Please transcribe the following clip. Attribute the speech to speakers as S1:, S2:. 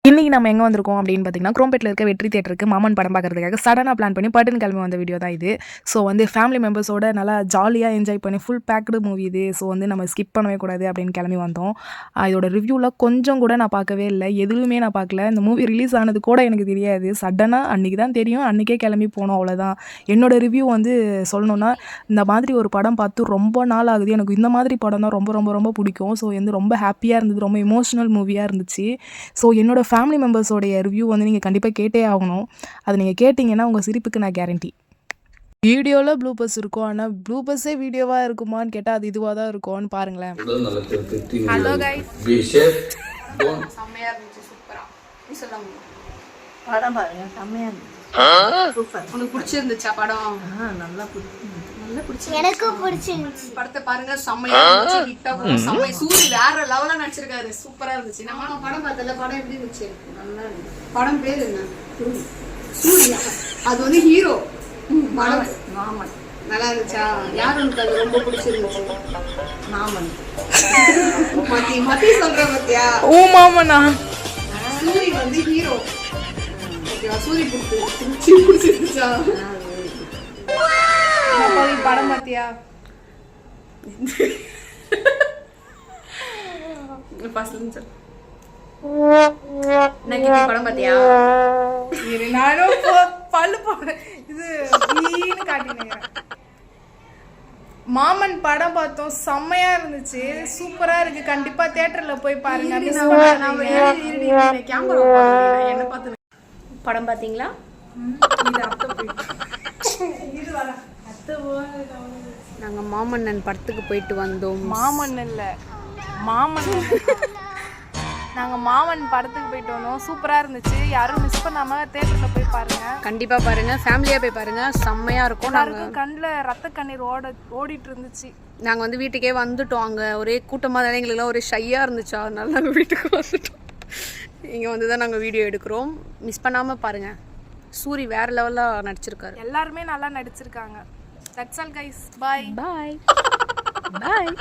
S1: இன்றைக்கி நம்ம எங்கே வந்திருக்கோம் அப்படின்னு பார்த்தீங்கன்னா, குரோம்பேட்டில் இருக்க வெற்றி தியேட்டருக்கு மாமன் படம் பார்க்கறதுக்காக சடனாக பிளான் பண்ணி பட்டுன்னு கிளம்பி வந்த வீடியோ தான் இது. ஸோ ஃபேமிலி மெம்பர்ஸோட நல்லா ஜாலியாக என்ஜாய் பண்ணி ஃபுல் பேக்டு மூவி இது. ஸோ நம்ம ஸ்கிப் பண்ணவே கூடாது அப்படின்னு கிளம்பி வந்தோம். இதோட ரிவ்யூவில் கொஞ்சம் கூட நான் பார்க்கவே இல்லை, எதுவுமே நான் பார்க்கல. இந்த மூவி ரிலீஸ் ஆனது கூட எனக்கு தெரியாது. சடனாக அன்றைக்கி தான் தெரியும், அன்றைக்கே கிளம்பி போனோம், அவ்வளோதான். என்னோடய ரிவ்யூ சொல்லணுன்னா, இந்த மாதிரி ஒரு படம் பார்த்து ரொம்ப நாள் ஆகுது. எனக்கு இந்த மாதிரி படம் தான் ரொம்ப ரொம்ப ரொம்ப பிடிக்கும். ஸோ ரொம்ப ஹாப்பியாக இருந்தது, ரொம்ப எமோஷ்னல் மூவியாக இருந்துச்சு. ஸோ என்னோடய ஃபேமிலி மெம்பர்ஸோடைய ரிவ்யூ நீங்கள் கண்டிப்பாக கேட்டே ஆகணும். அது நீங்கள் கேட்டிங்கன்னா உங்கள் சிரிப்புக்கு நான் கேரண்டி. வீடியோவில் ப்ளூபர்ஸ் இருக்கும், ஆனால் ப்ளூபர்ஸே வீடியோவாக இருக்குமான்னு கேட்டால் அது இதுவாக தான் இருக்கும்னு பாருங்களேன்.
S2: ஹலோ கைஸ், செம்மையாக இருந்துச்சு, சூப்பராக. நீ சொல்லுங்க,
S3: படம் பாருங்க, செம்மையாக இருந்துச்சு.
S2: உனக்கு பிடிச்சிருந்துச்சா படம்?
S3: நல்லா பிடிச்சிருந்துச்சு.
S4: எனக்கு பிடிச்சிருந்துச்சு.
S2: படத்தை பாருங்க, செம்மையா இருந்துச்சு, ஹிட்டா போகும். செம்மை சூரி வேற லெவலா நடிச்சிருக்காரு, சூப்பரா இருந்துச்சு. நம்ம படம் பார்த்தல, படம் எப்படி இருந்துச்சு?
S3: நல்லா இருந்துச்சு.
S2: படம் பேர் என்ன? சூர்யா. அது ஹீரோ படம்
S3: மாமன்.
S2: நல்லா இருந்துச்சா? யார் உனக்கு அது ரொம்ப பிடிச்சிருந்துச்சு?
S3: மாமன்.
S2: மத்தி சொல்ற பத்தியா?
S1: ஓ மாமனா.
S2: சூரி ஹீரோ. ஓகேவா? சூரி பிடிச்சிருந்துச்சா? படம் பாத்தியா? படம் பாத்தியா?
S1: நானும் பல்லு இது காட்டினேன். மாமன் படம் பார்த்தோம், செம்மையா இருந்துச்சு, சூப்பரா இருக்கு. கண்டிப்பா தியேட்டர்ல போய் பாருங்க.
S2: என்ன பார்த்து படம் பாத்தீங்களா? நாங்க மாமன்னன் படத்துக்கு போயிட்டு வந்தோம்.
S1: மாமன் இல்ல, மாமன். நாங்க மாமன் படத்துக்கு போயிட்டு வந்தோம், சூப்பரா இருந்துச்சு. யாரும் மிஸ் பண்ணாம தியேட்டர்ல போய் பாருங்க.
S2: கண்டிப்பா பாருங்க, ஃபேமிலியா போய் பாருங்க, செம்மையா இருக்கும்.
S1: நாங்க கண்ணுல ரத்த கண்ணீர் ஓடிட்டு இருந்துச்சு.
S2: நாங்க வீட்டுக்கே வந்துட்டோம். அங்க ஒரே கூட்டமா தான், எங்களுக்குலாம் ஒரே ஷையா இருந்துச்சு. அதனால நாங்க வீட்டுக்கு வந்துட்டோம். இங்க தான் நாங்க வீடியோ எடுக்கிறோம். மிஸ் பண்ணாம பாருங்க. சூரி வேற லெவல்ல நடிச்சிருக்காரு.
S1: எல்லாருமே நல்லா நடிச்சிருக்காங்க. That's all guys. Bye.
S2: Bye. Bye.